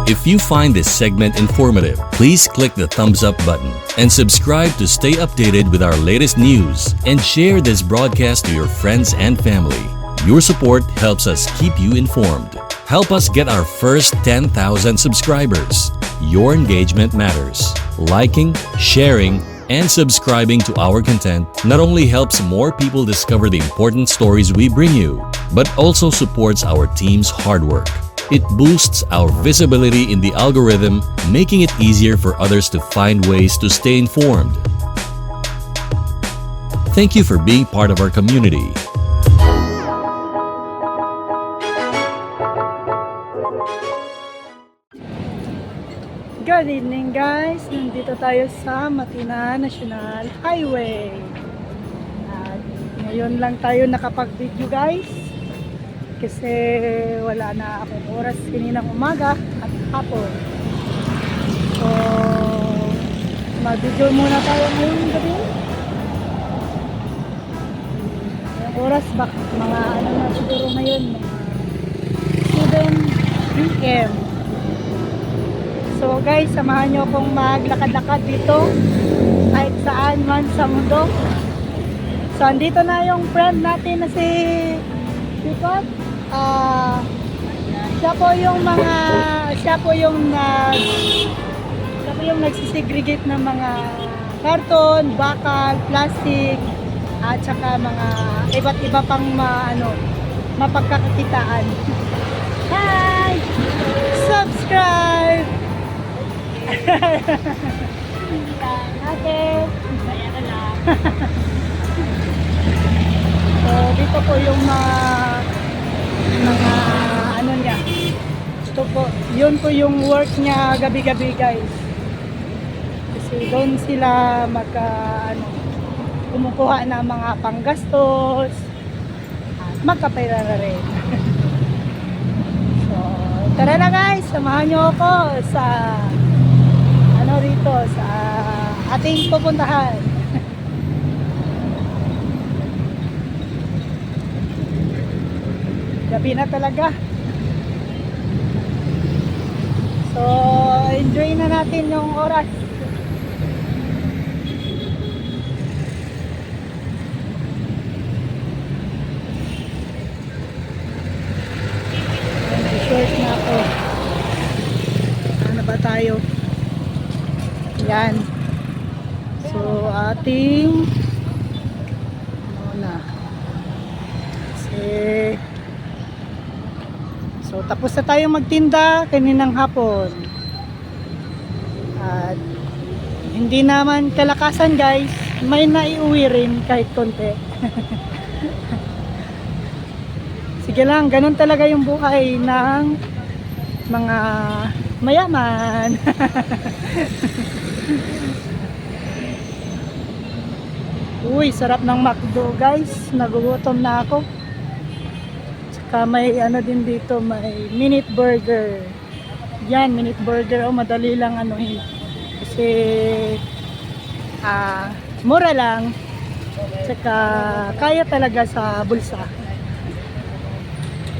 If you find this segment informative, please click the thumbs up button and subscribe to stay updated with our latest news, and share this broadcast to your friends and family. Your support helps us keep you informed. Help us get our first 10,000 subscribers. Your engagement matters. Liking, sharing, and subscribing to our content not only helps more people discover the important stories we bring you, but also supports our team's hard work. It boosts our visibility in the algorithm, making it easier for others to find ways to stay informed. Thank you for being part of our community. Good evening guys! Nandito tayo sa Matina National Highway. At ngayon lang tayo nakapag-video guys. Kasi wala na akong oras kaninang umaga at hapon. So, mag-video muna tayo ngayong gabi. Yung oras mga ano na siguro ngayon, mga 7 PM. So guys, samahan nyo akong maglakad-lakad dito kahit saan man sa mundo. So andito na yung friend natin na si Picot. Siya po yung nagsisegregate ng mga karton, bakal, plastic at saka mga iba't iba pang mapagkakakitaan. Hi! Subscribe! Natin. So dito po yung mga ano niya. Ito po, yun po yung work niya gabi-gabi guys. Kasi doon sila kumukuha ng mga panggastos at magkapera na rin. So tara na guys, samahan nyo ako sa rito sa ating pupuntahan. Gabi na talaga. So enjoy na natin yung oras. Short na ako. Ano ba tayo? Yan. So ating so tapos na tayo magtinda kaninang hapon. At hindi naman kalakasan guys, may naiuwi rin kahit konti. Sige lang, ganun talaga yung buhay ng mga mayaman. Uy, sarap ng McDo guys. Nagugutom na ako. Tsaka may din dito, may minute burger. Yan, minute burger. Madali lang kasi mura lang. Tsaka kaya talaga sa bulsa.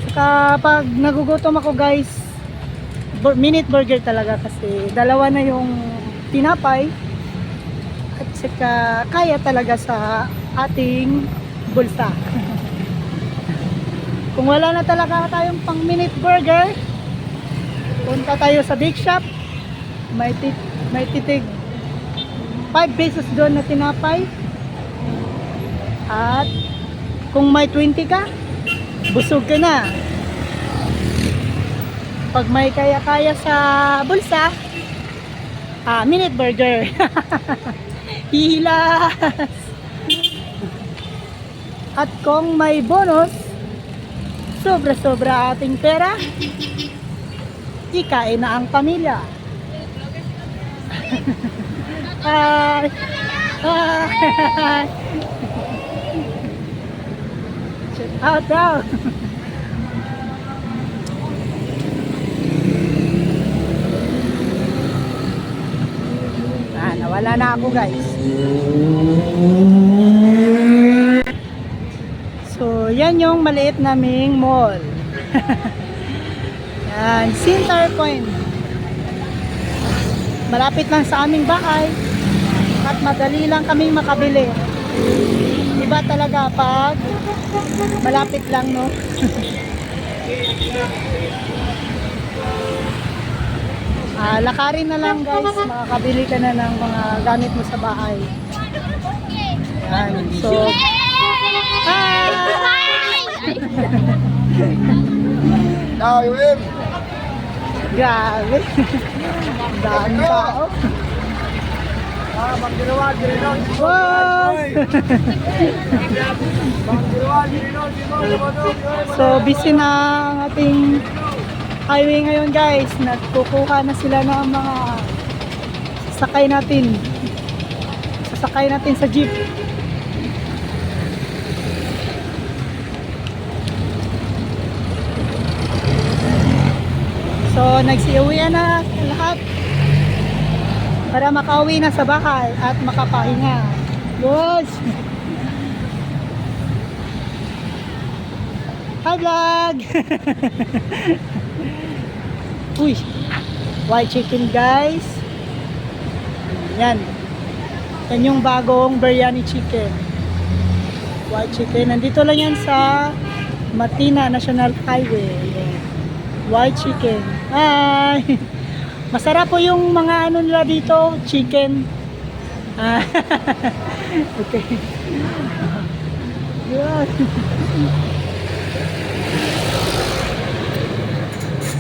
Tsaka pag nagugutom ako guys, minute burger talaga kasi dalawa na yung tinapay at saka kaya talaga sa ating bulsa. Kung wala na talaga tayong pang minute burger, punta tayo sa big shop, may titig 5 pesos doon na tinapay, at kung may 20 ka, busog ka na. Pag may kaya-kaya sa bulsa, minute burger. Hilas! At kung may bonus, sobra-sobra ating pera, ikain na ang pamilya. Hi! Hi! Check out daw! Nawala na ako guys. So yan yung maliit naming mall. Yan, Center Point. Malapit lang sa aming bahay at madali lang kaming makabili. Iba talaga pag malapit lang, no? Lakarin na lang guys, makakabili ka na ng mga gamit mo sa bahay. Yan. So, grabe. Dami tao. Wow! So, busy na ang ating highway ngayon guys. Nagkukuha na sila ng mga sasakay natin. Sasakay natin sa jeep. So, nagsiuwi na lahat para makauwi na sa bahay at makapahinga. Yes! Hi vlog! Uy! White chicken guys. Yan. Yan yung bagong biryani chicken. White chicken. Nandito lang yan sa Matina National Highway. Yan. White chicken. Hi! Masarap po yung mga ano nila dito, chicken. Okay. Yeah.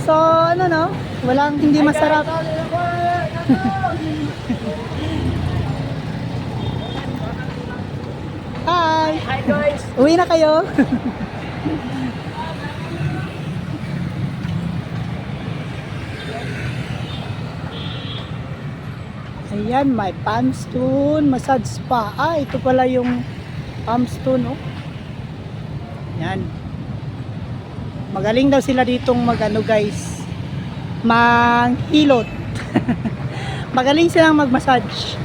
So, ano no? Walang hindi masarap. Hi! Hi guys! Uwi na kayo? Ayan, may Palmstone massage spa. Ito pala yung Palmstone, oh. Yan. Magaling daw sila ditong magano guys. Manghilot. Magaling silang magmassage.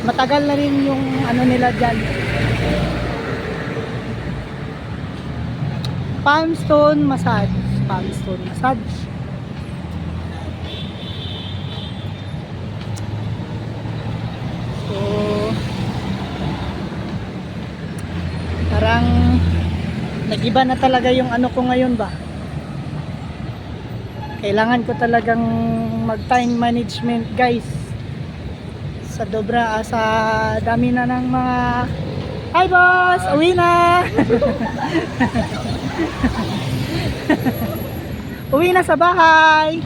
Matagal na rin yung ano nila dyan. Palmstone massage. Palmstone massage. So, parang nag-iba na talaga yung ano ko ngayon ba. Kailangan ko talagang mag-time management guys. Sa dobra, sa dami na ng mga hi boss! Uwi na! Uwi na sa bahay!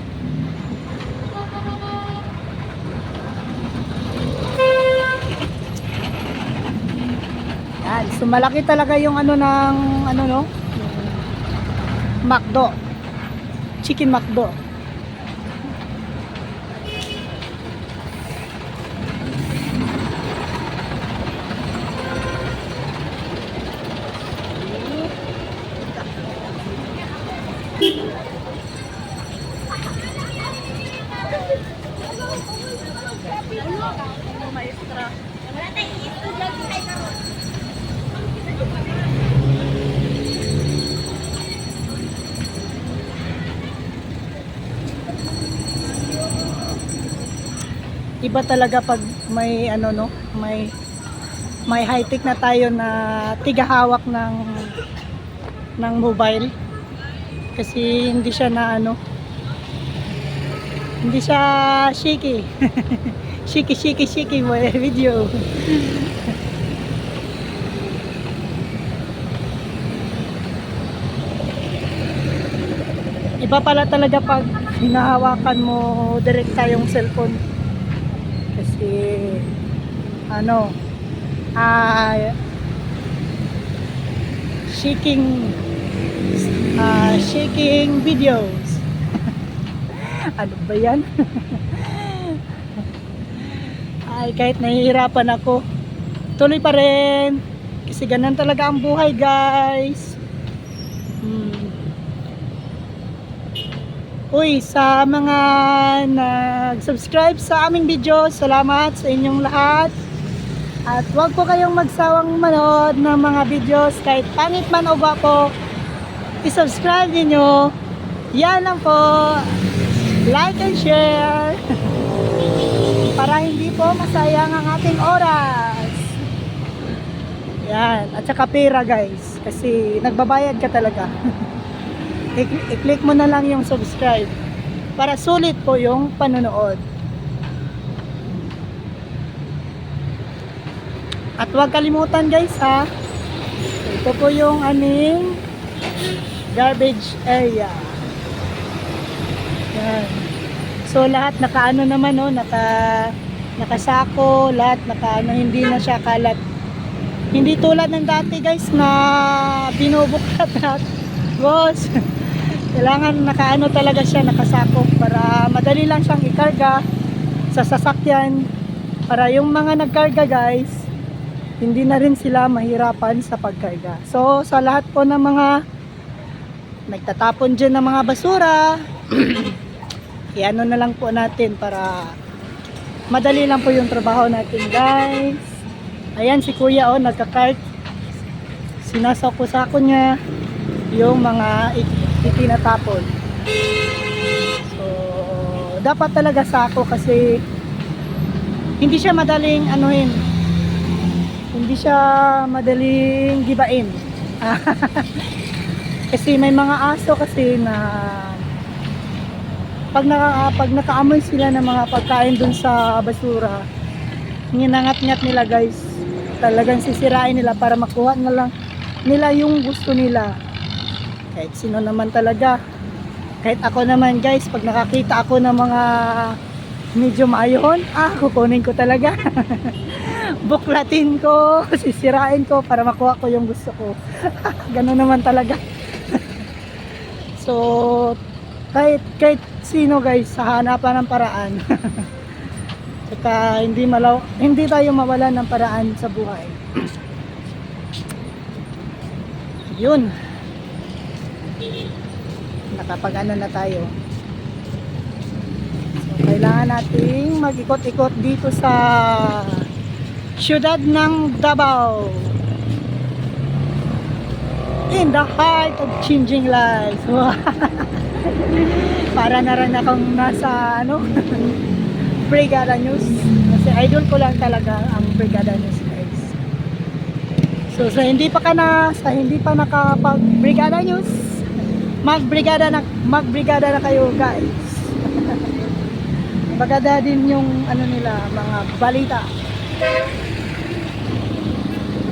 Yan, so malaki talaga yung ano ng ano no? McDo. Chicken McDo. Iba talaga pag may ano no, may high-tech na tayo na tigahawak ng mobile. Kasi hindi siya na ano, hindi siya shaky. shaky mo video. Iba pala talaga pag hinahawakan mo direkta yung cellphone. Kasi ano, shaking videos. Ano ba yan? Ay, kahit nahihirapan ako, tuloy pa rin kasi ganun talaga ang buhay guys. Uy, sa mga nag-subscribe sa aming video, salamat sa inyong lahat. At huwag po kayong magsawang manood ng mga videos kahit pangit man o gwapo. I-subscribe niyo. Yan lang po. Like and share. para hindi po masayang ang ating oras. Yan, at saka pera guys, kasi nagbabayad ka talaga. I-click mo na lang yung subscribe para sulit po yung panonood. At huwag kalimutan guys ha, ito po yung aming garbage area. Yan. So lahat nakaano naman no, nakasako, lahat nakaano, hindi na siya kalat. Hindi tulad ng dati guys na binubuklat at boss. Kailangan nakaano talaga siya, nakasako para madali lang siyang ikarga sa sasakyan para yung mga nagkarga guys, hindi na rin sila mahirapan sa pagkarga. So sa lahat po ng mga nagtatapon dyan ng mga basura, i-ano na lang po natin para madali lang po yung trabaho natin guys. Ayan si kuya oh, nagka-cart, sinasako-sako niya yung mga itinatapon. So dapat talaga sako kasi hindi siya madaling anuhin, hindi siya madaling gibain. Kasi may mga aso kasi na pag nakaamoy sila ng mga pagkain dun sa basura, ninangat-ngat nila guys, talagang sisirain nila para makuha na lang nila yung gusto nila. Kahit sino naman talaga, kahit ako naman guys, pag nakakita ako ng mga medyo maayon, kukunin ko talaga. Buklatin ko, sisirain ko para makuha ko yung gusto ko. Ganun naman talaga. So kahit sino guys, sa hanapan ng paraan. Saka hindi tayo mawalan ng paraan sa buhay. Yun, nakapag-ano na tayo. So kailangan nating mag-ikot-ikot dito sa siyudad ng Davao, in the heart of changing lives. Para na rin akong nasa Brigada News, kasi idol ko lang talaga ang Brigada News guys. So sa hindi pa nakapag Brigada News, magbrigada na kayo guys. Maganda din yung nila, mga balita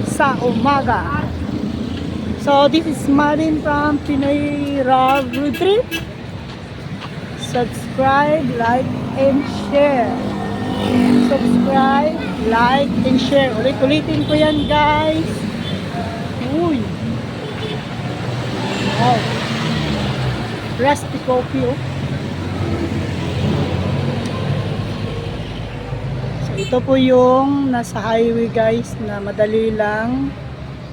sa umaga. So this is Marin from Pinoy Rob Retreat. Subscribe, like, and share. Subscribe, like, and share. Ulit-ulitin ko yan guys. Uy. Wow. Rusty coffee oh. So ito po yung nasa highway guys na madali lang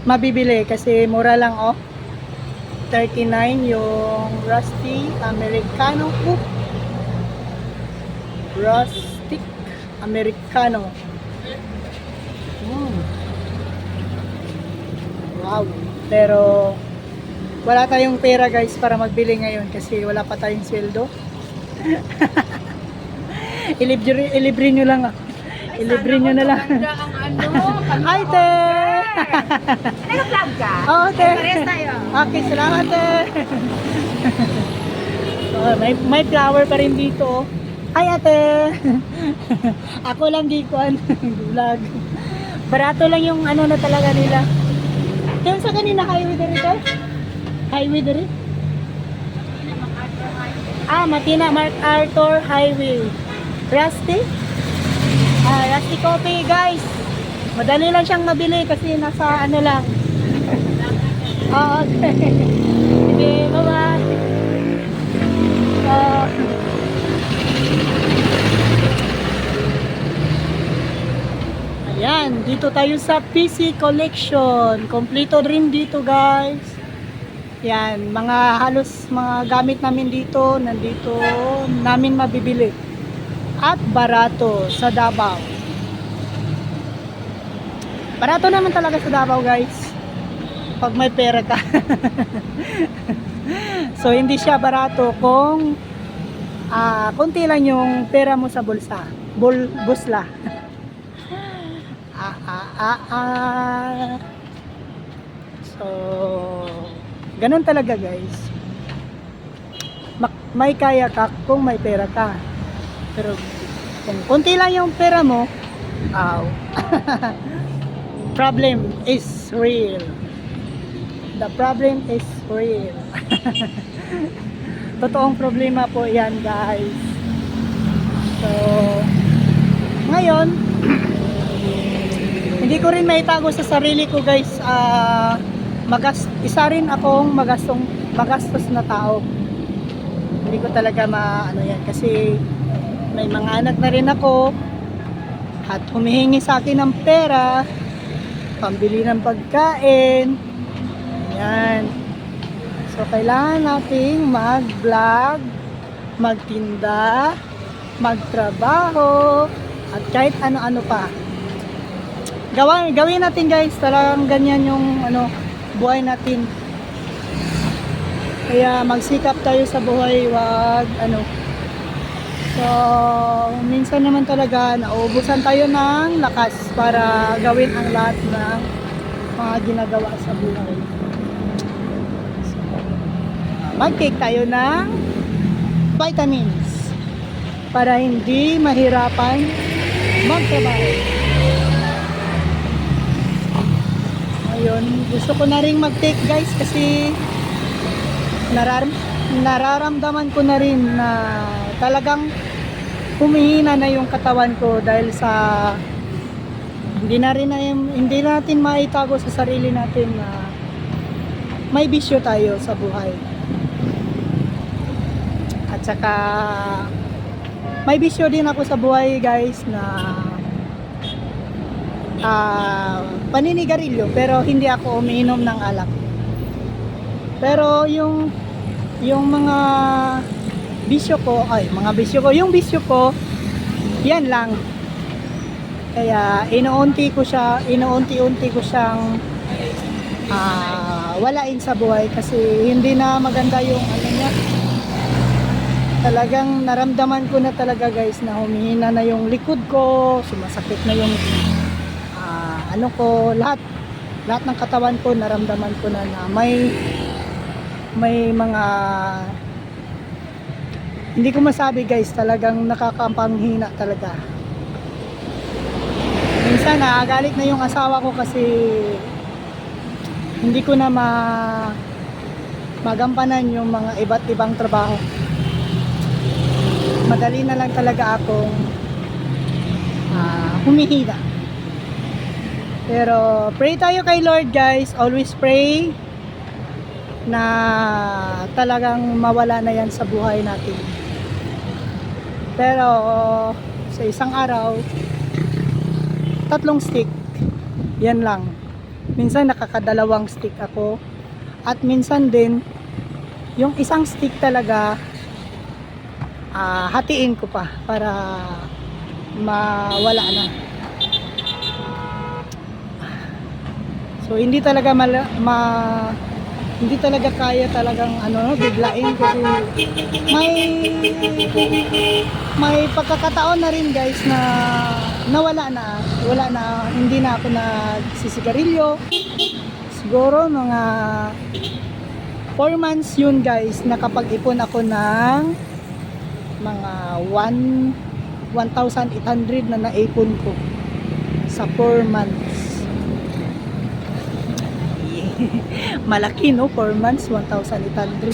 mabibili kasi mura lang oh. 39 yung Rusty Americano. Rustic Americano. Wow. Pero wala tayong pera guys para magbili ngayon kasi wala pa tayong sweldo. Ilibre nyo lang ako. Ilibre nyo na lang. Hi, te! Nag-vlog ka? Oo, te. Parehas tayo. Okay, salamat, te. May flower pa rin dito. Hi, ate. Ako lang di ko vlog. Barato lang yung na talaga nila. Yung sa kanina highway na rin, te? Highway na rin? Matina MacArthur Highway. Rusty? Rusty coffee guys. Madali lang siyang mabili kasi nasa lang. Okay. Sige, bye-bye. Ayan, dito tayo sa PC Collection. Kompleto rin dito guys. Yan, halos mga gamit namin dito, nandito namin mabibili. At barato sa Davao. Barato naman talaga sa Davao guys pag may pera ka. So hindi siya barato kung konti lang yung pera mo sa bulsa. Busla. ah, ah, ah, ah. So, ganun talaga guys. May kaya ka kung may pera ka. Pero kung konti lang yung pera mo, problem is real. The problem is real. Totoong problema po yan guys. So, ngayon, hindi ko rin maitago sa sarili ko guys, isa rin akong magastos na tao. Hindi ko talaga ano yan kasi may mga anak na rin ako at humihingi sa akin ng pera, pambili ng pagkain. Yan. So, kailangan nating mag-vlog, magtinda, magtrabaho, at kahit ano-ano pa. Gawin natin guys, talagang ganyan yung buhay natin. Kaya magsikap tayo sa buhay, wag So, minsan naman talaga nauubusan tayo ng lakas para gawin ang lahat ng mga ginagawa sa buhay. So, mag-take tayo ng vitamins para hindi mahirapan magtrabaho. Ngayon, gusto ko na rin mag-take guys kasi nararamdaman ko na rin na talagang humihina na yung katawan ko dahil sa hindi natin maitago sa sarili natin na may bisyo tayo sa buhay. At saka may bisyo din ako sa buhay guys na paninigarilyo, pero hindi ako umiinom ng alak. Pero yung mga bisyo ko, yung bisyo ko, yan lang. Kaya inuunti-unti ko siyang walain sa buhay kasi hindi na maganda yung niya. Talagang naramdaman ko na talaga guys na humihina na yung likod ko, sumasakit na yung lahat ng katawan ko, naramdaman ko na may mga hindi ko masabi guys, talagang nakakapanghina talaga. Minsan galit na yung asawa ko kasi hindi ko na magampanan yung mga iba't ibang trabaho. Madali na lang talaga akong humihina. Pero pray tayo kay Lord guys, always pray na talagang mawala na yan sa buhay natin. Pero sa isang araw 3 stick, yan lang. Minsan nakakadalawang stick ako, at minsan din yung isang stick talaga hatiin ko pa para mawala na. So hindi talaga hindi talaga kaya talagang biglain kasi may pagkakataon na rin guys na wala na, hindi na ako nagsisigarilyo. Siguro mga 4 months yun guys, nakapag-ipon ako ng mga 1,800 na naipon ko sa 4 months. Malaki 4 months, 1,800.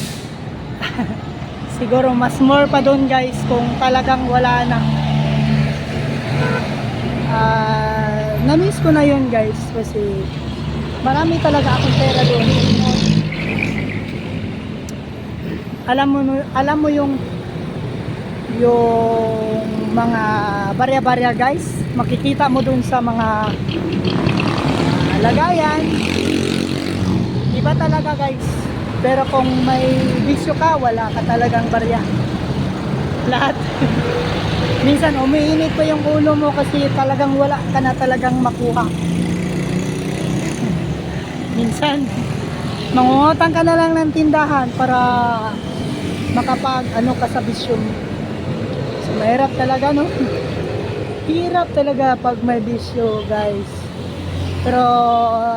Siguro mas more pa doon guys kung talagang wala na. Na-miss ko na yun guys kasi marami talaga akong pera doon. Alam mo yung mga barya-barya guys, makikita mo doon sa mga lagayan. Iba talaga guys. Pero kung may bisyo ka, wala ka talagang barya. Lahat. Minsan umiinit pa yung ulo mo kasi talagang wala ka na talagang makuha. Minsan mangungutang ka na lang ng tindahan para makapag ka sa bisyo mo. So mahirap talaga Hirap talaga pag may bisyo, guys. Pero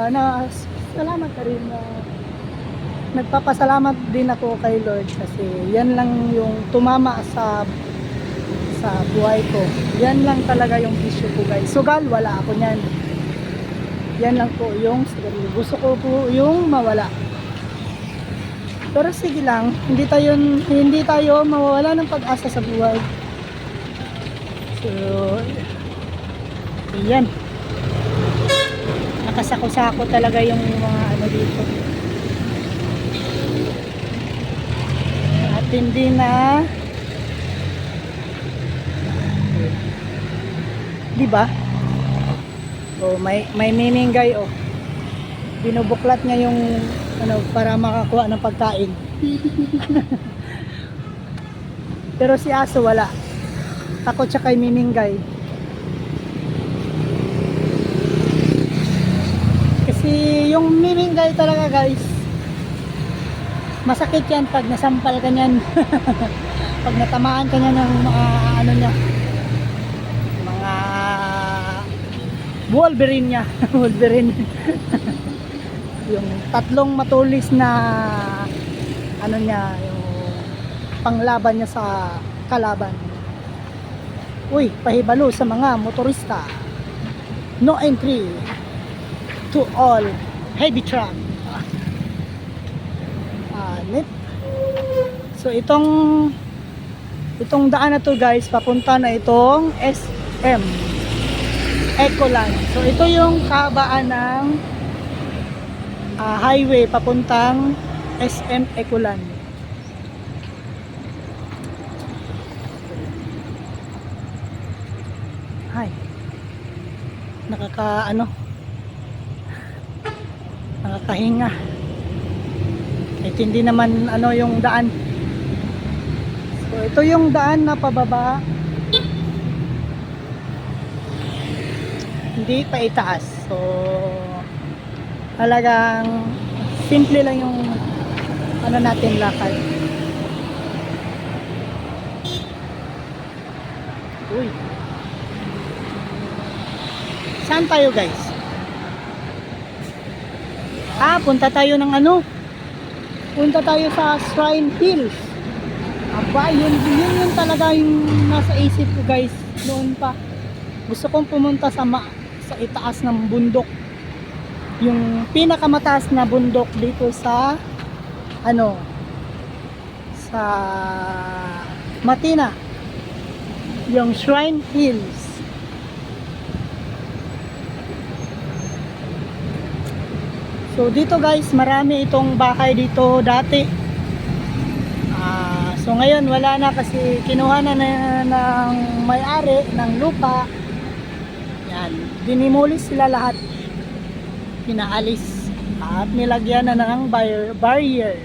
ano, salamat ka rin na nagpapasalamat din ako kay Lord kasi yan lang yung tumama sa buhay ko. Yan lang talaga yung issue ko, guys. Sugal, wala ako niyan. Yan lang po yung sigarilyo. Gusto ko po yung mawala. Pero sige lang, hindi tayo mawawala ng pag-asa sa buhay. So, yan. Nakasako-sako talaga yung mga ano dito. At hindi na, di ba? Oh, may miningay oh. Binubuklat niya yung ano para makakuha ng pagkain. Pero si aso wala. Takot siya kay miningay. Kasi yung miningay talaga, guys, masakit yan pag nasampal ka niyan. Pag natamaan ka niya ng mga ano niya, mga Wolverine niya. Wolverine. Yung tatlong matulis na ano niya, yung panglaban niya sa kalaban. Uy, pahibalo sa mga motorista. No entry to all heavy truck. Net. So itong daan na to, guys, papunta na itong SM Ecoland. So ito yung kabaan ng highway papuntang SM Ecoland. Hi. Nakakahinga. Kahit hindi naman ano yung daan. So ito yung daan na pababa. Hindi pa itaas. So talagang simple lang yung ano natin lakad. Uy. Saan tayo, guys? Punta tayo ng ano? Punta tayo sa Shrine Hills. Aba, yun talaga yung nasa isip ko, guys. Noon pa. Gusto kong pumunta sa itaas ng bundok. Yung pinakamataas na bundok dito sa sa Matina. Yung Shrine Hills. So dito, guys, marami itong bahay dito dati. So ngayon wala na kasi kinuha na ng may-ari ng lupa. Yan, dinimulis sila lahat. Pinaalis at nilagyan na ng barrier.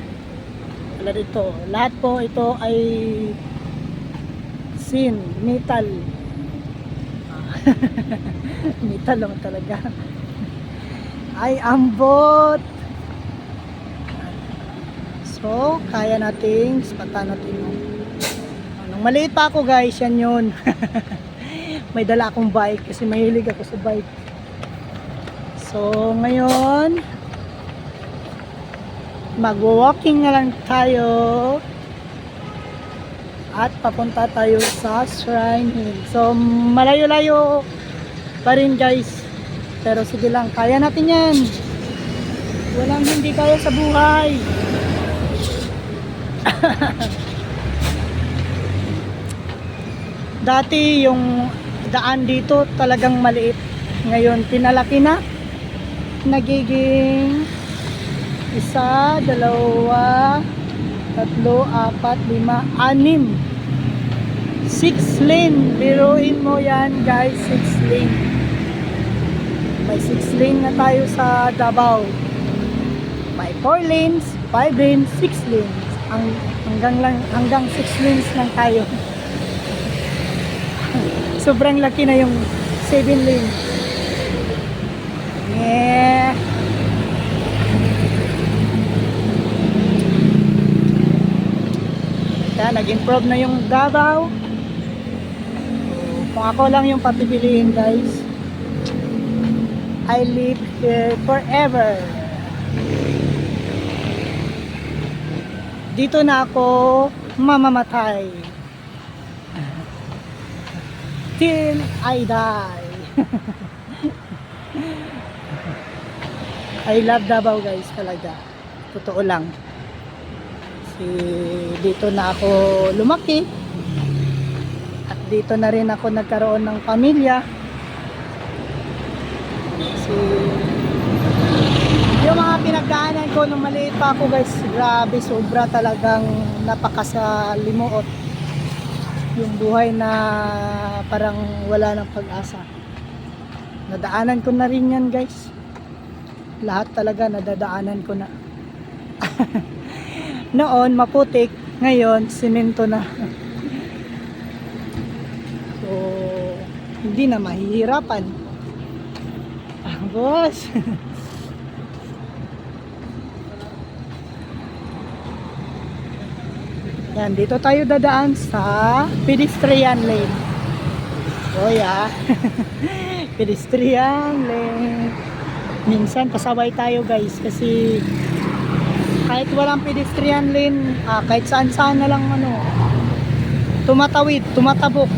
Wala dito. Lahat po ito ay metal. Metal lang talaga. Ay, ambot. So, kaya nating spatan natin. Nung maliit pa ako, guys, yan yun. May dala akong bike kasi mahilig ako sa bike. So, ngayon, mag-walking na lang tayo. At papunta tayo sa Shrine Hill. So, malayo-layo pa rin, guys. Pero sige lang, kaya natin yan. Walang hindi kaya sa buhay. Dati yung daan dito talagang maliit. Ngayon pinalaki na. Nagiging 1, 2, 3, 4, 5, 6 lane. Biruin mo yan, guys, 6 lane. May 6 lane na tayo sa Davao. May 4 lanes, 5 lanes, 6 lanes. Hanggang 6 lanes lang tayo. Sobrang laki na yung 7 lanes. Yeah. Nag-improve na yung Davao. Kung ako lang yung papipiliin guys, I live here forever. Dito na ako mamamatay. Till I die. I love Davao guys talaga. Totoo lang. Kasi dito na ako lumaki. At dito na rin ako nagkaroon ng pamilya. Kasi yung mga pinagdaanan ko nung maliit pa ako guys, grabe, sobra talagang napakasalimuot. Yung buhay na parang wala ng pag-asa. Nadaanan ko na rin yan guys. Lahat talaga nadadaanan ko na. Noon maputik, ngayon simento na. So hindi na mahihirapan. Boss. Yan, dito tayo dadaan sa pedestrian lane. Oh yeah. Pedestrian lane. Minsan pasaway tayo guys kasi kahit walang pedestrian lane, kahit saan-saan na lang tumatawid, tumatabok.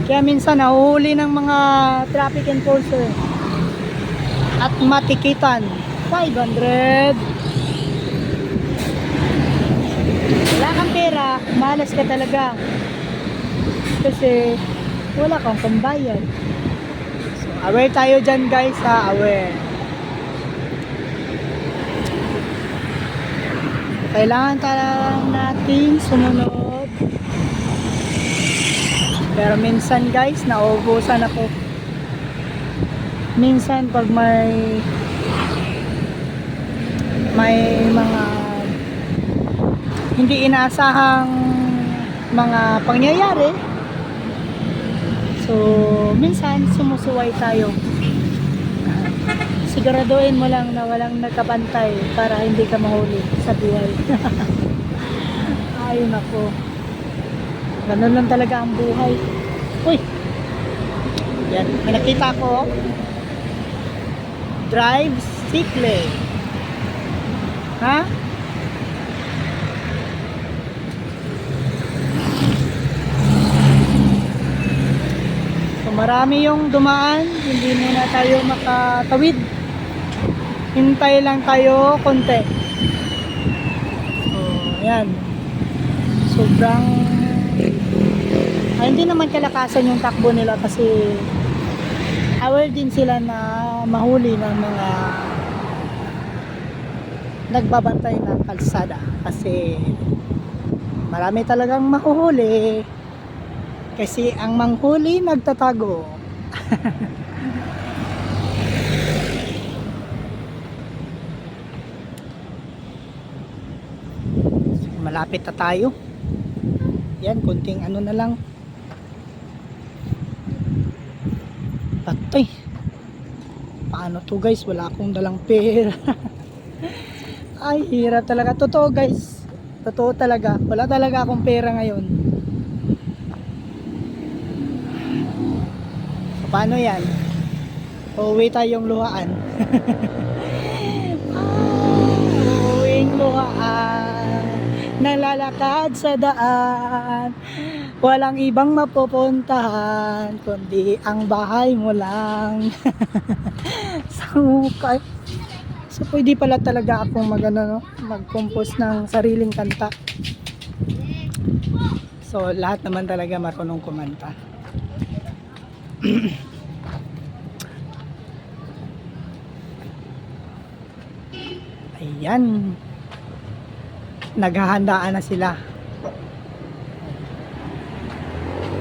Kaya minsan nahuhuli ng mga traffic enforcer at matikitan 500. Wala kang pera, malas ka talaga kasi wala kang pambayad. So aware tayo dyan guys, aware. Kailangan talagang natin sumunod. Pero minsan guys, nauubusan ako. Minsan pag may mga hindi inaasahang mga pangyayari, so minsan sumusuway tayo. Siguraduhin mo lang na walang nagkabantay para hindi ka mahuli sa buhay. Ay nako, ganun lang talaga ang buhay. Uy, yan, may nakita ko. Drive safely. Ha? So marami yung dumaan, hindi muna tayo makatawid. Hintay lang tayo konti. So ayan, sobrang hindi naman kalakasan yung takbo nila kasi aware din sila na mahuli ng mga nagbabantay ng kalsada kasi marami talagang mahuhuli kasi ang manghuli nagtatago. Malapit na tayo. Yan, kunting ano na lang. Patay. Paano to guys? Wala akong dalang pera. Ay, hirap talaga. Totoo guys. Totoo talaga. Wala talaga akong pera ngayon. So, paano yan? Uuwi tayong luhaan. Uuwing luhaan. Nalalakad sa daan. Walang ibang mapupuntahan kundi ang bahay mo lang. So pwede pala talaga akong mag-compose ng sariling kanta. So lahat naman talaga marunong kumanta. Ayan. Naghahandaan na sila.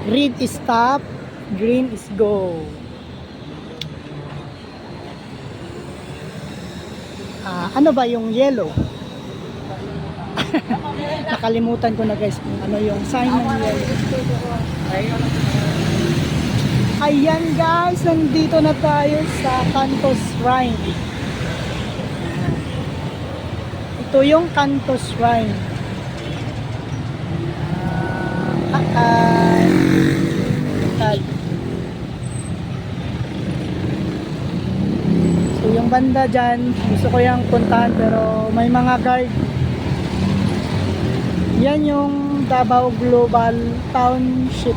Red is stop, green is go. Ano ba yung yellow? Nakalimutan ko na guys kung ano yung sign ng yellow. Ayan guys, nandito na tayo sa Canto Shrine. Ito yung Canto Shrine. yung banda dyan, gusto ko yung puntahan pero may mga guard. Yan yung Davao Global Township.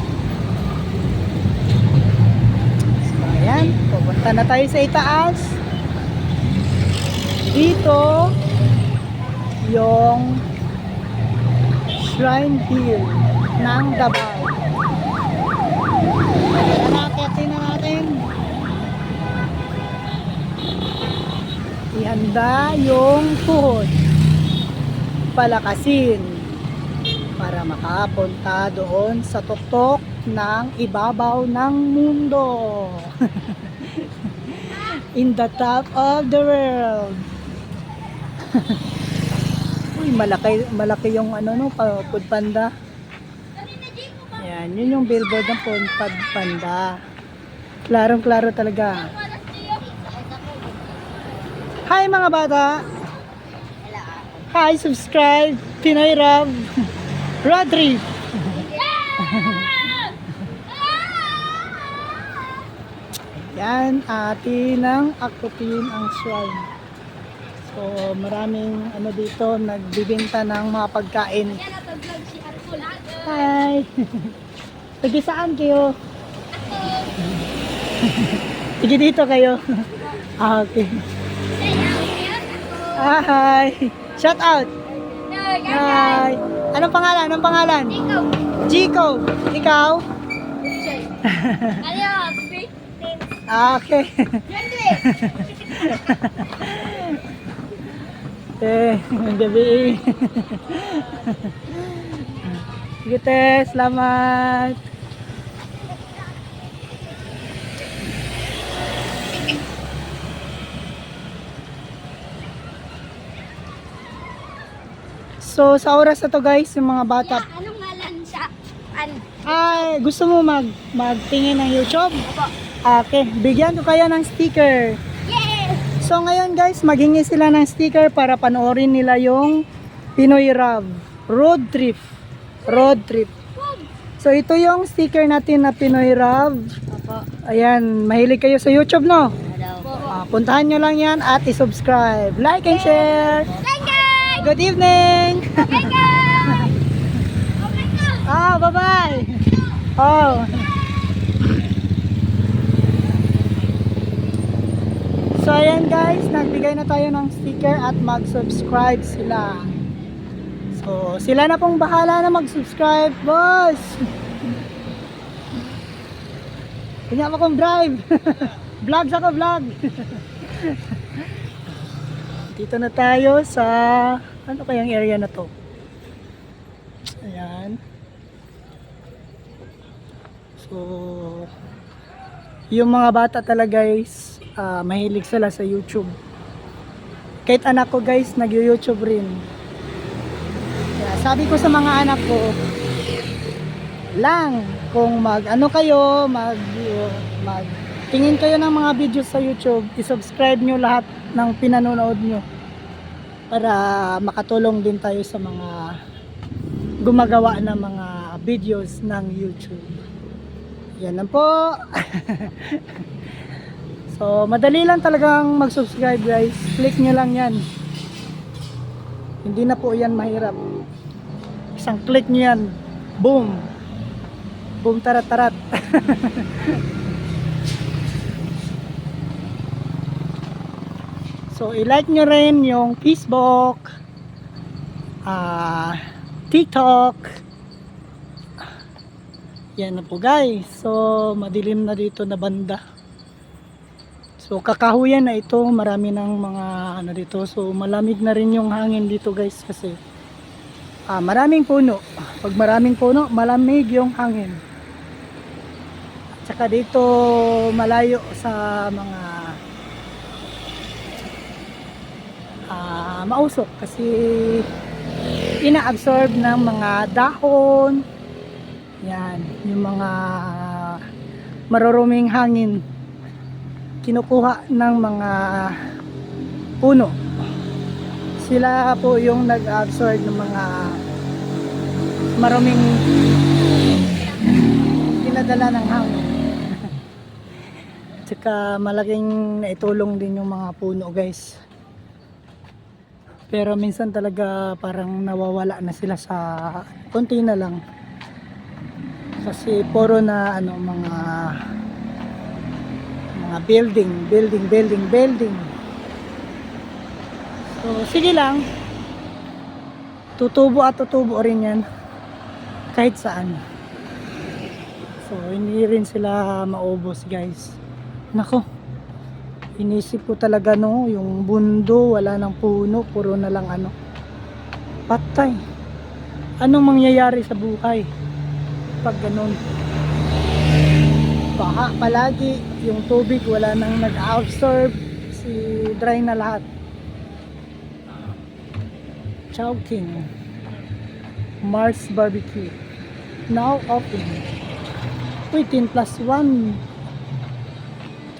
So ayan, pupunta na tayo sa itaas. Dito yung Shrine Hill ng Davao. Nakakyatin na natin. Ihanda yung tuhod, palakasin para makapunta doon sa tuktok ng ibabaw ng mundo. In the top of the world. Uy, malaki yung ano no, Food Panda. Ayan, yun yung billboard ng Food Panda. Klarong-klaro talaga. Hi mga bata! Hi, subscribe! Pinoy Rob! Road trip! Yan, atin ang akutin ang shrine. So, maraming ano dito, nagbibenta ng mga pagkain. Hi! Sige, saan kayo? Sige, dito kayo. Ah, okay. Hi! Shout out! Hi! Anong pangalan? Anong pangalan? Chico! Ikaw? Ah, okay. Ang gabi. Sige, te. Salamat. So, sa oras na to guys, yung mga bata. Anong ngalan siya? Ay, gusto mo magtingin ng YouTube? Opo. Okay, bigyan ko kayo ng sticker. Yes! So ngayon guys, maghingi sila ng sticker para panoorin nila yung Pinoy Rob Road Trip. Road Trip. So ito yung sticker natin na Pinoy Rob. Opo. Ayan, mahilig kayo sa YouTube, no? Opo. Puntahan nyo lang yan at i-subscribe, like and share. Bye guys! Good evening! Bye guys! Okay na! Bye-bye! Oh. So ayan guys, nagbigay na tayo ng sticker at mag-subscribe sila. So sila na pong bahala na mag-subscribe, boss. Tingnan mo kong drive. Vlogs ako, vlog. Dito na tayo sa ano kayang area na to. Ayan. So yung mga bata talaga guys, mahilig sila sa YouTube. Kahit anak ko guys, nag-YouTube rin. Kaya sabi ko sa mga anak ko, lang kung mag-ano kayo, tingin kayo ng mga videos sa YouTube, i-subscribe nyo lahat ng pinanonood nyo para makatulong din tayo sa mga gumagawa ng mga videos ng YouTube. Yan lang po. So, madali lang talagang mag-subscribe guys. Click nyo lang yan. Hindi na po yan mahirap. Isang click nyo yan. Boom! Boom tarat-tarat. So, i-like nyo rin yung Facebook, TikTok. Yan na po guys. So, madilim na dito na banda. So kakahuyan na ito, marami ng mga ano dito. So malamig na rin yung hangin dito guys kasi maraming puno. Pag maraming puno, malamig yung hangin. At saka dito malayo sa mga mausok kasi ina-absorb ng mga dahon. Yan, yung mga maruruming hangin kinukuha ng mga puno. Sila po yung nag-absorb ng mga maruming pinadala ng hangin. Tsaka malaking naitulong din yung mga puno guys. Pero minsan talaga parang nawawala na sila sa konti na lang. Kasi puro na ano mga building. So sige lang. Tutubo at tutubo rin yan. Kahit saan. So hindi rin sila maubos guys. Nako. Inisip ko talaga no, yung bundo, wala nang puno, puro na lang ano. Patay. Anong mangyayari sa buhay pag ganun? Baha palagi, yung tubig wala nang nag-absorb, dry na lahat. Chowking. Mars Barbecue. Now open. Uy, 10+1.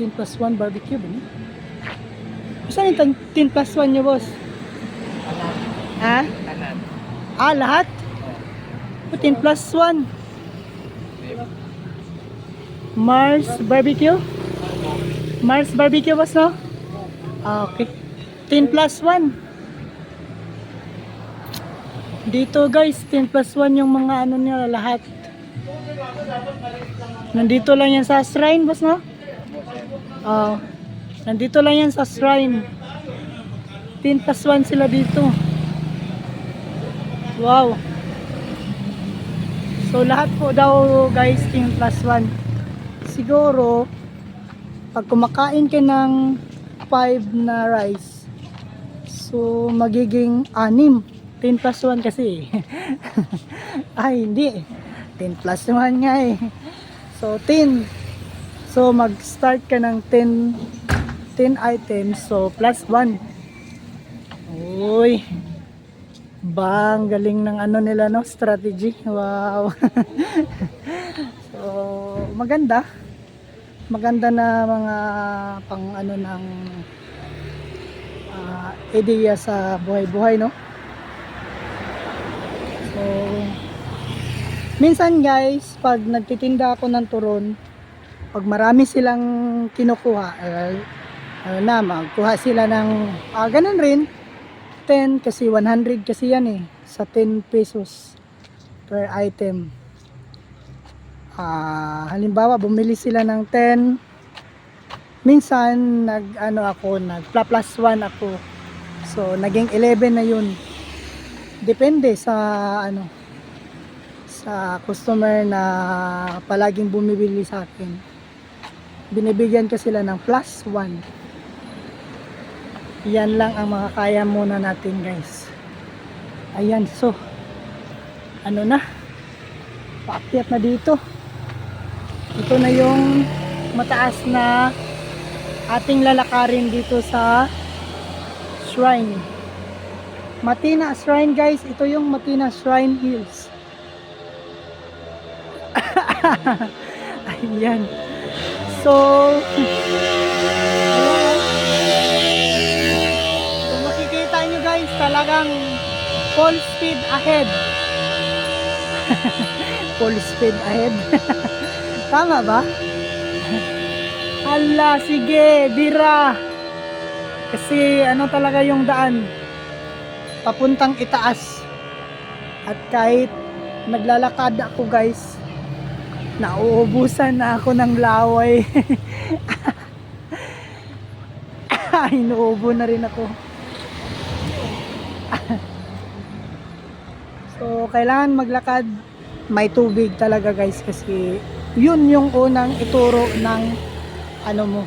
10+1 barbecue ba niya? Saan yung 10+1 niyo, boss? Ha? Ah, lahat? 10+1 Mars Barbecue? Mars Barbecue, boss, no? Ah, okay. 10+1 dito guys, 10+1 yung mga ano nila lahat. Nandito lang yan sa shrine, boss, no? Nandito lang yan sa shrine. 10+1 sila dito. Wow. So lahat po daw guys 10+1. Siguro pag kumakain ka ng 5 na rice, so magiging 6. 10+1 kasi. Ay hindi, 10+1 nga eh. So 10. So mag-start ka ng 10 items, so +1. Uy. Bang, galing ng ano nila no, strategy. Wow. So maganda. Maganda na mga pang ano ng ideya sa buhay-buhay, no? So minsan guys, pag nagtitinda ako ng turon, pag marami silang kinukuha, magkuha sila ng ganun rin 10 kasi 100 kasi yan eh, sa 10 pesos per item. Halimbawa bumili sila ng 10, minsan nag +1 ako, so naging 11 na yun. Depende sa sa customer na palaging bumibili sa akin, binibigyan ko sila ng +1. Yan lang ang makakaya muna natin guys. Ayan, so na, paakyat na dito. Ito na yung mataas na ating lalakarin dito sa shrine. Matina Shrine guys, ito yung Matina Shrine Hills. Ayan. So kung makikita nyo guys, talagang full speed ahead. Full speed ahead. Tama ba? Hala, sige, bira. Kasi talaga yung daan, papuntang itaas. At kahit naglalakad ako guys, nauubusan na ako ng laway. Inuubo na rin ako. So kailangan maglakad, may tubig talaga guys, kasi yun yung unang ituro ng mo,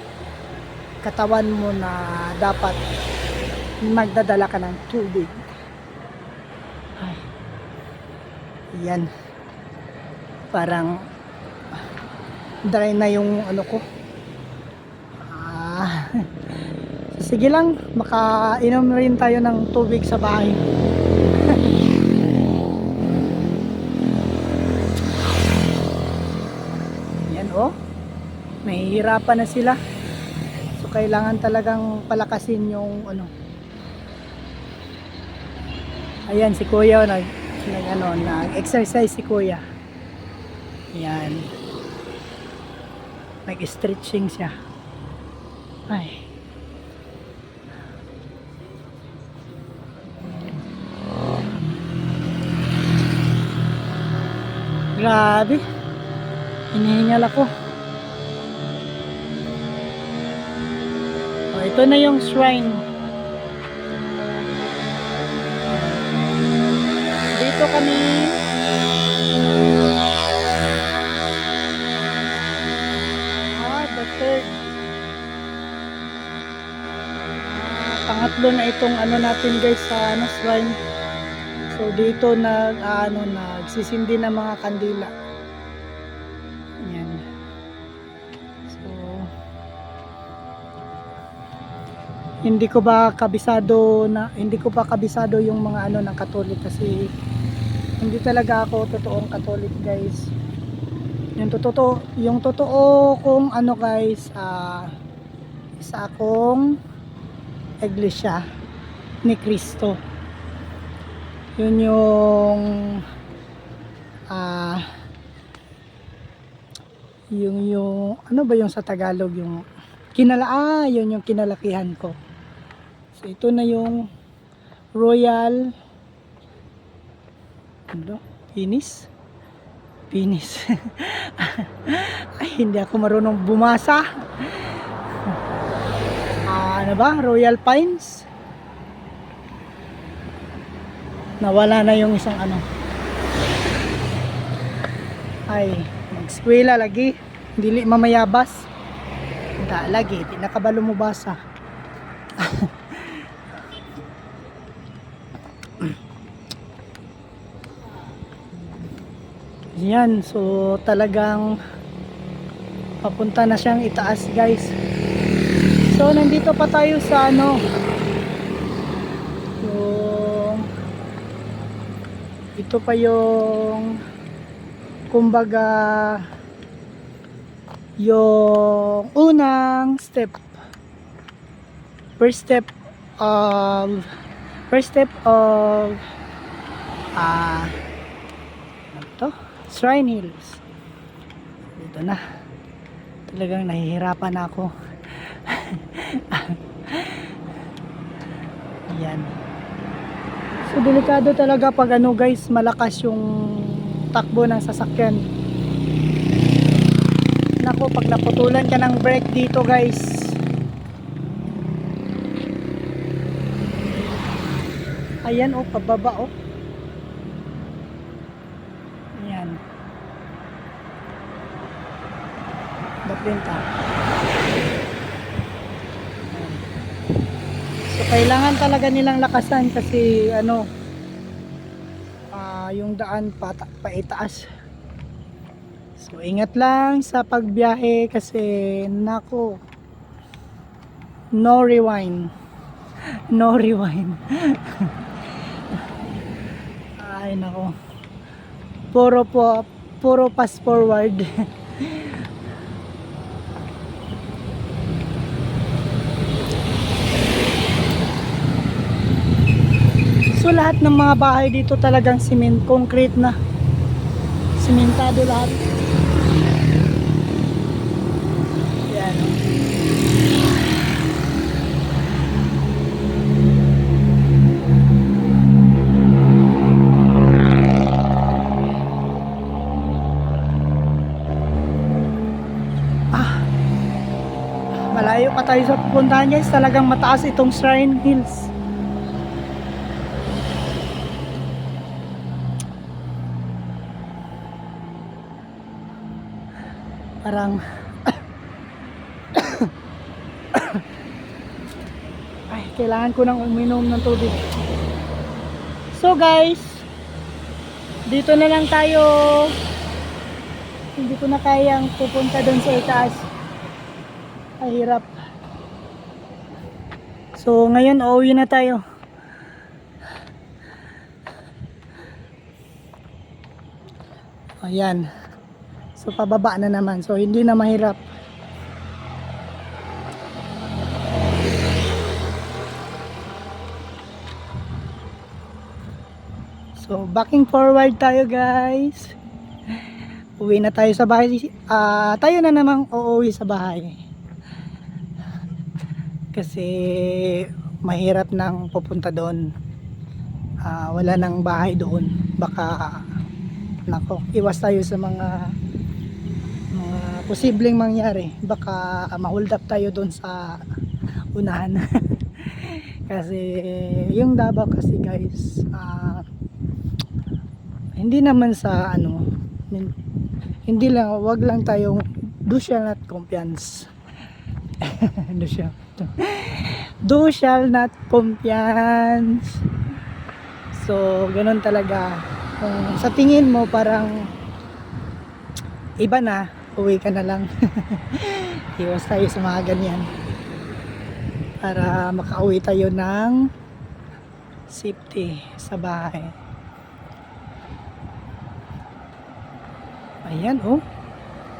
katawan mo na dapat magdadala ka ng tubig. Ay. Yan. Parang dry na yung ko. Sige lang, makainom rin tayo ng tubig sa bahay. Yan nahihirapan na sila. So kailangan talagang palakasin yung Ayan si Kuya nag-exercise si Kuya. Yan. Nag-stretching siya. Ay. Grabe. Hinihingal ako. Oh, ito na yung shrine. Dito kami. The third. Pangatlo na itong ano natin guys sa ano, shrine. So dito nagsisindi ng mga kandila. Yan. So hindi ko pa kabisado yung mga ano ng Katolik kasi hindi talaga ako totoong Katolik guys. Yung totoo kung ano guys, isa akong iglesia ni Kristo. Yun yung yung ano ba yung sa Tagalog yung yun yung kinalakihan ko. So ito na yung Royal Pinis. Ay, hindi ako marunong bumasa. Ano ba? Royal Pines. Nawala na yung isang ano. Ay, mag-eskwela lagi. Dili mamayabas. Hindi lagi, di nakabalo mo basa. Yan, so talagang papunta na siyang itaas guys. So nandito pa tayo sa ano, yung ito pa yung kumbaga yung unang step, first step of ano to? Shrine Hills. Dito na. Talagang nahihirapan ako. Yan. So delikado talaga pag ano guys, malakas yung takbo ng sasakyan. Nako, pag naputulan ka ng brake dito guys, ayan oh, pababa oh. Ayan. Baplinta. So kailangan talaga nilang lakasan kasi ano, yung daan paitaas. So ingat lang sa pagbiyahe kasi nako, no rewind. No rewind. Ay nako. Puro pass forward. So lahat ng mga bahay dito talagang concrete na. Simentado lahat. Yan. Malayo pa tayo sa pupuntahan guys. Talagang mataas itong Shrine Hills. Parang ay, kailangan ko nang uminom ng tubig. So guys, dito na lang tayo. Hindi ko na kayang pupunta doon sa itaas. Ay, hirap. So ngayon uuwi na tayo. Ayan. So pababa na naman. So hindi na mahirap. So backing forward tayo guys. Uwi na tayo sa bahay. Tayo na namang uuwi sa bahay. kasi mahirap nang pupunta doon. Wala nang bahay doon, baka nako, iwas tayo sa mga posibleng mangyari, baka ma-hold up tayo doon sa unahan. Kasi yung Davao kasi guys, hindi naman sa ano, hindi lang, wag lang tayong do shall not confiance. do shall not confiance. So ganun talaga. Kung sa tingin mo parang iba na, uwi ka na lang. Iwas tayo sa mga ganyan para makauwi tayo ng safety sa bahay. Ayan, oh.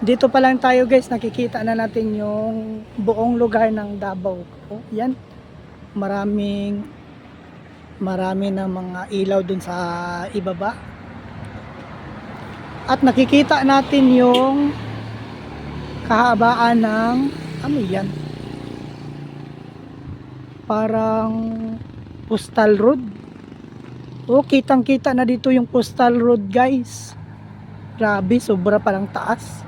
Dito pa lang tayo guys, nakikita na natin yung buong lugar ng Davao. Oh, yan. Marami na mga ilaw dun sa ibaba. At nakikita natin yung kahabaan ng ano yan? Parang postal road. Oh, kitang-kita na dito yung postal road, guys. Grabe, sobra palang taas.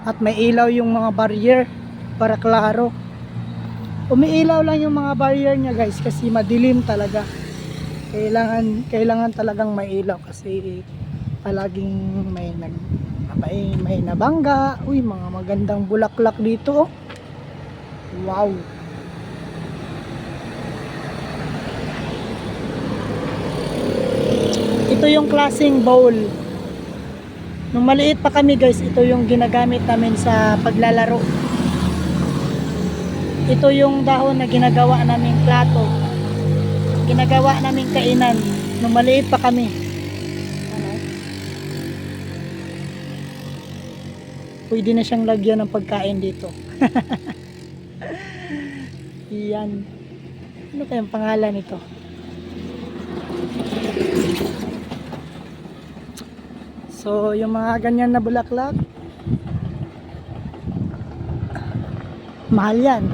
At may ilaw yung mga barrier para klaro. Umiilaw lang yung mga barrier niya guys kasi madilim talaga. Kailangan talagang may ilaw kasi palaging may nabangga. Uy, mga magandang bulaklak dito, oh. Wow. Ito yung klaseng bowl. Nung maliit pa kami guys, ito yung ginagamit namin sa paglalaro. Ito yung dahon na ginagawa naming plato. Ginagawa naming kainan. Nung maliit pa kami. Ano? Pwede na siyang lagyan ng pagkain dito. Yan. Ano kayang pangalan nito? So, yung mga ganyan na bulaklak, mahal yan.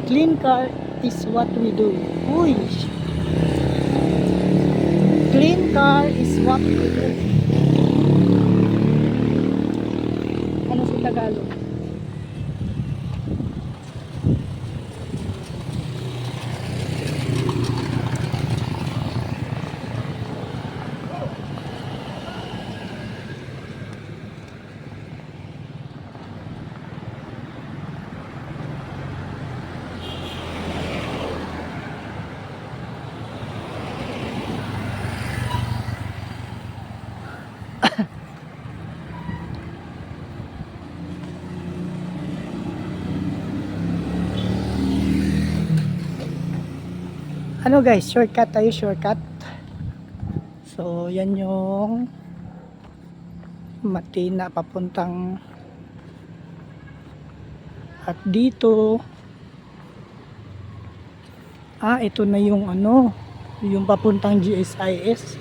Clean car is what we do. Uy! Clean car is what we do. Ano sa Tagalog? Ano guys, shortcut tayo, shortcut. So yan yung Matina papuntang, at dito ito na yung ano, yung papuntang GSIS.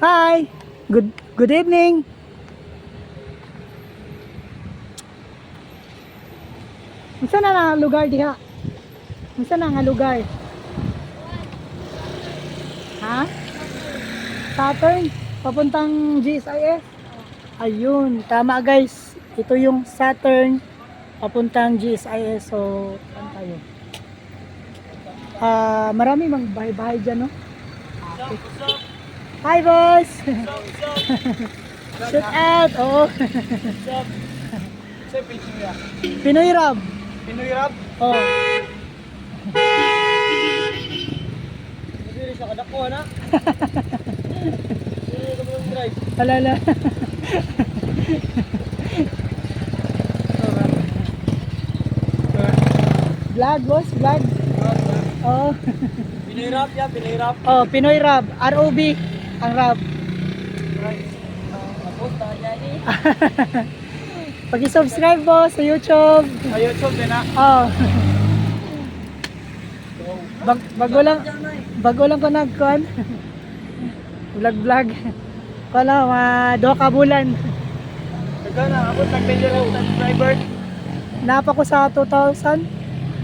Hi, good evening. Unsa na nga lugar diha? Unsa na nga lugar? Ha? Saturn? Papuntang GSIS? Ayun, tama guys. Ito yung Saturn papuntang GSIS. So, saan tayo? Marami mang bahay-bahay dyan, no? Okay. Hi boys! Shoot out! Oo. Pinoy Rab. Pinoy Rab? Oh. Hindi siya kadako na. Alala. Vlog boss, vlog. Oh. Pinoy Rab ya, Pinoy Rab. Oh, Pinoy Rab, ROB ang Rab. Tapos tayo ni. Pag-subscribe po sa YouTube. Sa YouTube din na. Oh. Bago lang ko nagkuhan. Vlog. Wala, duha ka bulan. Ikaw na, ako nag-million ng subscriber. Napa ko sa 2,000.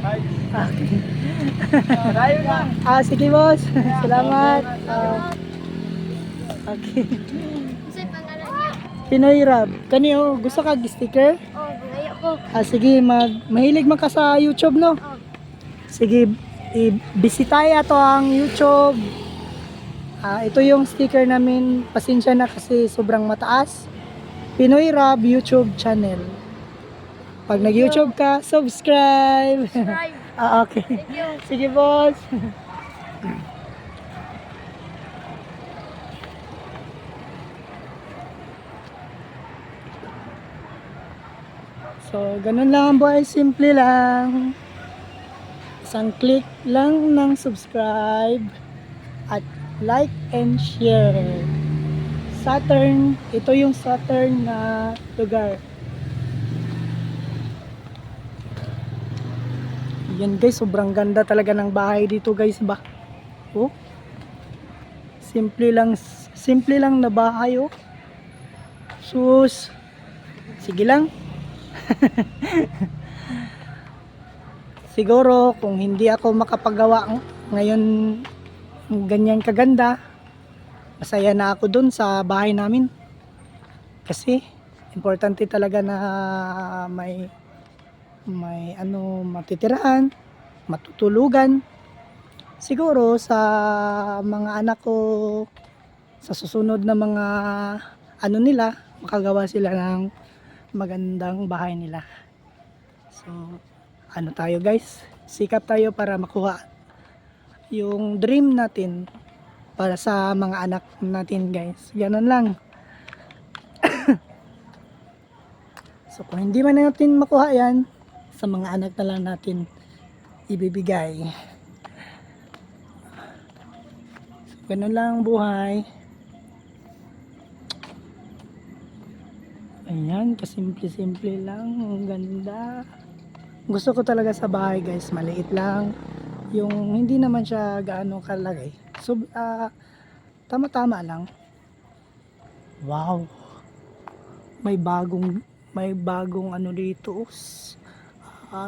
Ay, Okay. tayo na. Sige boss. Salamat. Okay. Kasi pangalan niya. Pinoy Rab. Kaniyo, gusto ka sticker? Oh, gaya ko. Sige, mahilig man ka sa YouTube, no? Oh. Sige, bisitay ato ang YouTube. Ito yung sticker namin. Pasensya na kasi sobrang mataas. Pinoy Rab YouTube channel. Pag nag-YouTube ka, subscribe. Subscribe. Okay. Thank you. Sige, boss. So, ganun lang boy, simple lang. Isang click lang ng subscribe at like and share. Saturn, ito yung Saturn na lugar. Yan guys, sobrang ganda talaga ng bahay dito guys ba. Oh. Simple lang na bahay oh. Sus. Sige lang. Siguro kung hindi ako makapagawa ngayon ng ganyan kaganda, masaya na ako dun sa bahay namin. Kasi importante talaga na may matitirahan, matutulugan. Siguro sa mga anak ko sa susunod na mga nila, makagawa sila ng magandang bahay nila. So, tayo guys, sikap tayo para makuha yung dream natin para sa mga anak natin guys. Ganun lang. So, kung hindi man natin makuha yan, sa mga anak na lang natin ibibigay. So, ganun lang buhay. Ayan, kasimple-simple lang. Ang ganda. Gusto ko talaga sa bahay guys, maliit lang. Yung hindi naman siya gaano kalagay. So, tama-tama lang. Wow. May bagong ano dito.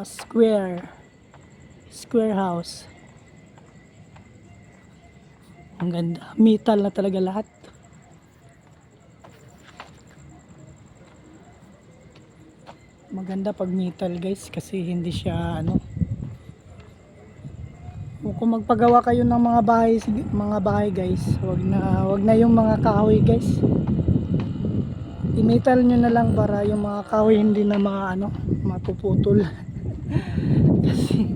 Square house. Ang ganda. Metal na talaga lahat. Maganda pag metal guys kasi hindi siya kung magpagawa kayo ng mga bahay guys, wag na yung mga kahoy guys. I-metal nyo na lang para yung mga kahoy hindi na mapuputol. Kasi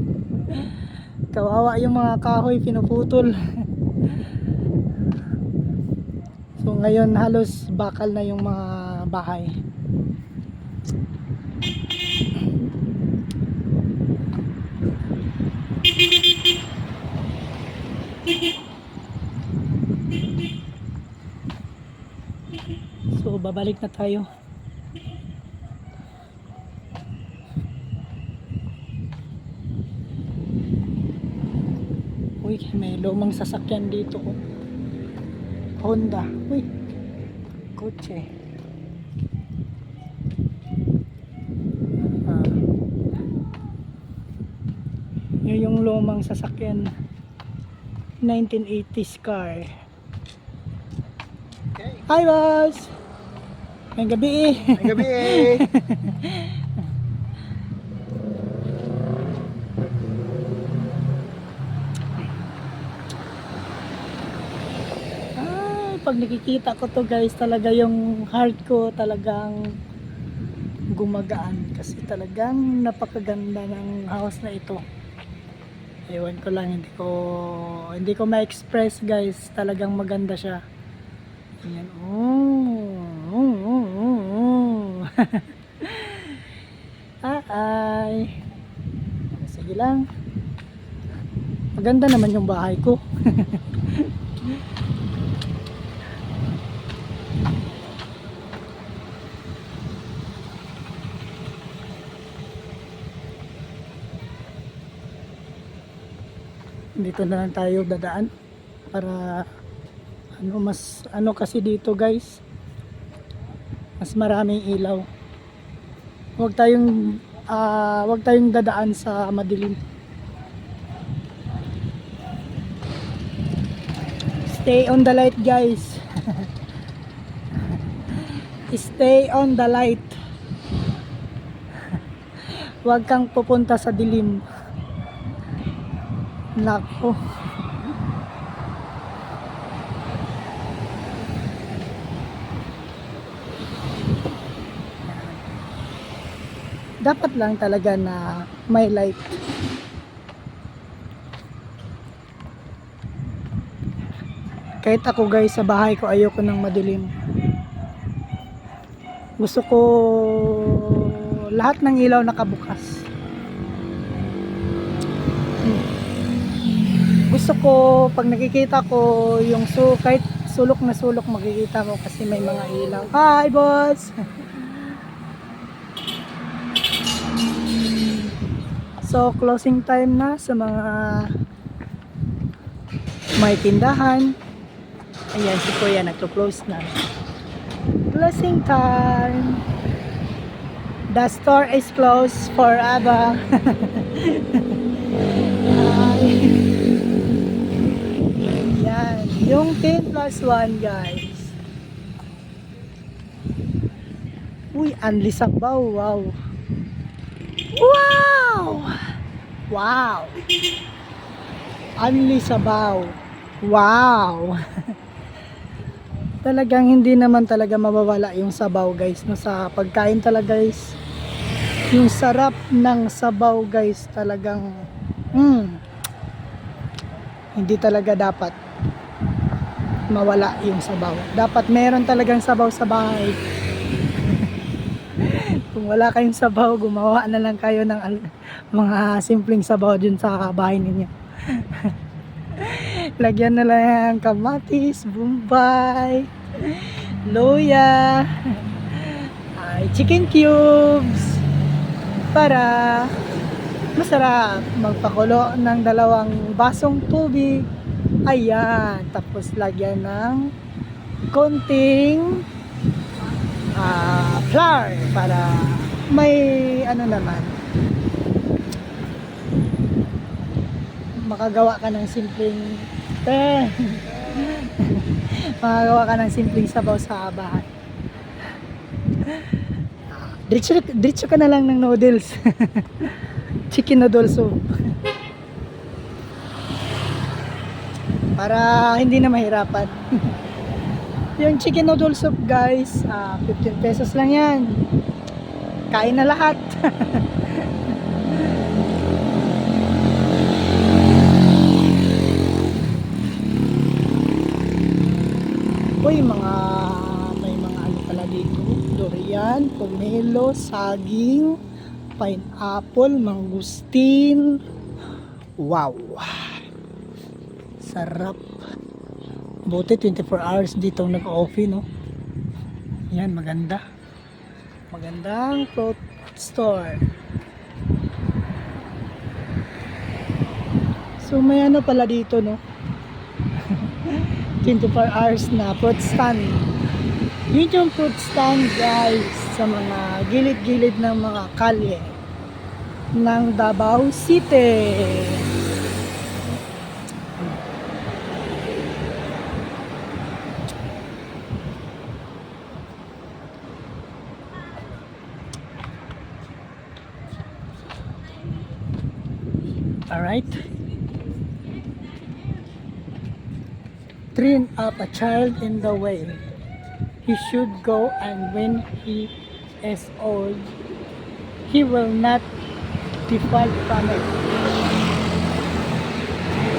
kawawa yung mga kahoy pinuputol. So ngayon halos bakal na yung mga bahay. So babalik na tayo. Uy, may lumang sasakyan dito oh. Honda. Uy, kotse. Yun yung lumang sasakyan. 1980s car. Okay. Hi boss! May gabi May gabi eh. Pag nakikita ko to guys, talaga yung heart ko talagang gumagaan kasi talagang napakaganda ng house na ito. Ewan ko lang, hindi ko ma-express guys, talagang maganda siya. Ayan. Ay. Sige lang. Maganda naman yung bahay ko. Dito na lang tayo dadaan para Mas ano kasi dito guys, mas maraming ilaw. Huwag tayong dadaan sa madilim. Stay on the light guys. Stay on the light. Huwag kang pupunta sa dilim. Nako. Dapat lang talaga na may light. Kahit ako guys, sa bahay ko ayoko ng madilim. Gusto ko lahat ng ilaw nakabukas. Gusto ko pag nakikita ko yung kahit sulok na sulok makikita mo kasi may mga ilaw. Hi boss! So closing time na sa mga may tindahan. Ayan, si Kuya nagto-close na. Closing time. The store is closed forever. Yan, yung 10 plus 1 guys. Uy, Anli Sabaw, wow. Wow! Wow! Anli Sabaw. Wow! Talagang hindi naman talaga mawawala yung sabaw guys no, sa pagkain talaga guys. Yung sarap ng sabaw guys talagang hindi talaga dapat mawala yung sabaw. Dapat meron talagang sabaw sa bahay. Kung wala kayong sabaw, gumawa na lang kayo ng mga simpleng sabaw dun sa bahay ninyo. Lagyan na lang kamatis, bombay, luya, chicken cubes para masarap. Magpakulo ng 2 basong tubig. Ayan, tapos lagyan ng konting flour para may ano naman, makagawa ka ng simpleng makagawa ka ng simpleng sabaw sa bahay. Diretso ka na lang ng noodles. Chicken noodle soup. Para hindi na mahirapan. Yung chicken noodle soup guys, 15 pesos lang yan. Kain na lahat. Uy, may mga ano pala dito. Durian, pomelo, saging, pineapple, mangustin. Wow. Sarap. Buti 24 hours dito nag-coffee, no? Yan, maganda. Magandang fruit store. So may ano pala dito, no? 24 hours na fruit stand. Yun yung fruit stand guys sa mga gilid-gilid ng mga kalye ng Davao City. Alright. Train up a child in the way he should go, and when he is old, he will not depart from it.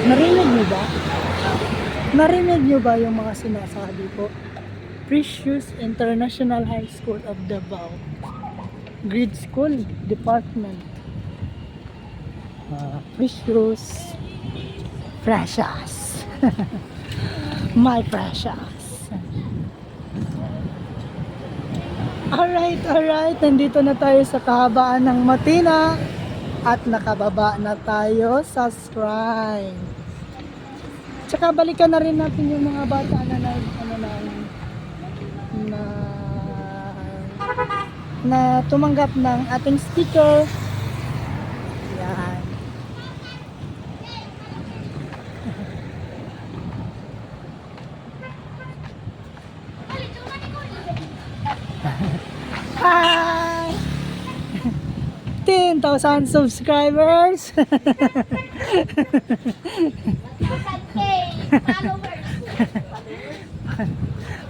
Narinig niyo ba? Narinig niyo ba yung mga sinasabi ko? Precious International High School of Davao, Grade School Department. Precious. My precious. Alright. Nandito na tayo sa kahabaan ng Matina at nakababa na tayo sa shrine. Tsaka balikan na rin natin yung mga bata na tumanggap ng ating sticker. Yan. Hi! 10,000 subscribers.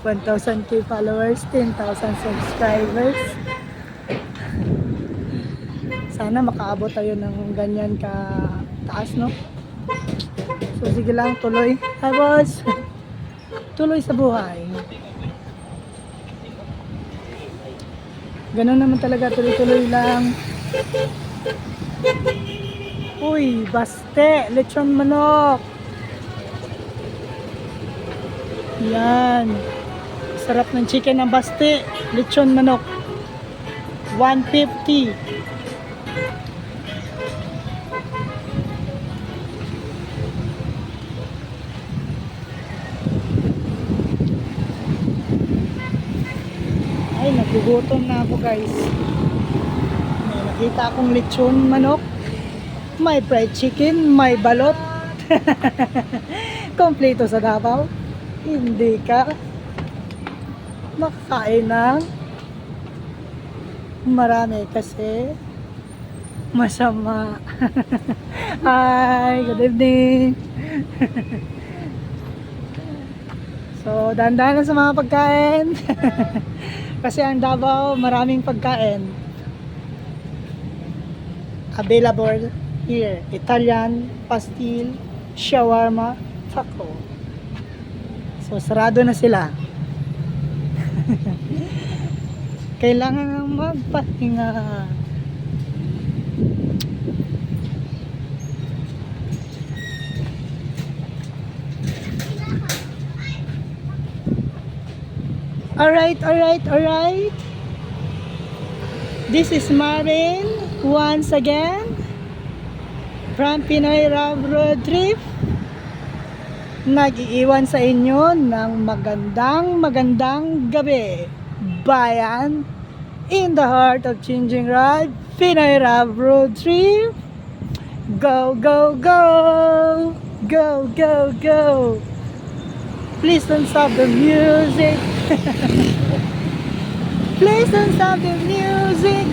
1,000k followers, 10,000 subscribers. Sana makaabot tayo ng ganyan ka taas, no? So sige lang, tuloy. Hi boss! Tuloy sa buhay. Ganun naman talaga, tuloy-tuloy lang. Uy, baste, lechon manok. Yan. Sarap ng chicken ng baste, lechon manok. 150. Ay, nagugutom na ako guys. May nakita akong lechon manok, may fried chicken, may balot. Kompleto sa Davao. Hindi ka makakain ng marami kasi masama. Hi, good evening. So, dahan-dahan lang sa mga pagkain. Kasi ang Davao, maraming pagkain available here. Italian, pastil, shawarma, taco. So, sarado na sila. Kailangan nang magpahinga. Alright. This is Marin once again from Pinoy Love Road Trip. Nag-iiwan sa inyo ng magandang gabi. Bayan, in the heart of changing ride, Pinoy Love Road Trip. Go, go, go! Go, go, go! Please don't stop the music. Please don't stop the music.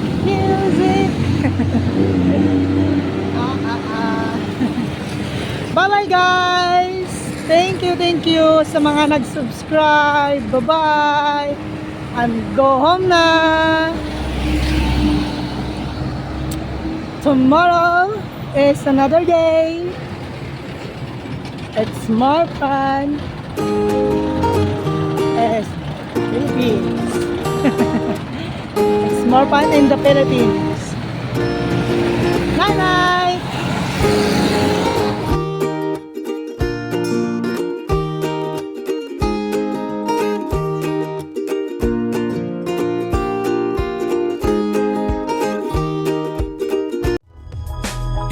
Bye-bye guys! Thank you sa mga nag-subscribe. Bye-bye! And go home na! Tomorrow is another day. It's more fun. Yes, Philippines. It's more fun in the Philippines. Night-night!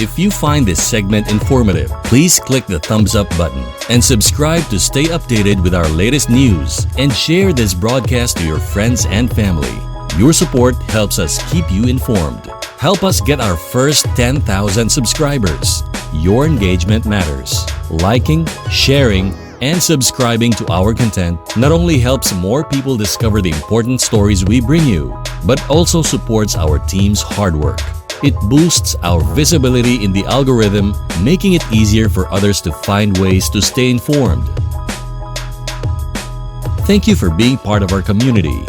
If you find this segment informative, please click the thumbs up button and subscribe to stay updated with our latest news, and share this broadcast to your friends and family. Your support helps us keep you informed. Help us get our first 10,000 subscribers. Your engagement matters. Liking, sharing, and subscribing to our content not only helps more people discover the important stories we bring you, but also supports our team's hard work. It boosts our visibility in the algorithm, making it easier for others to find ways to stay informed. Thank you for being part of our community.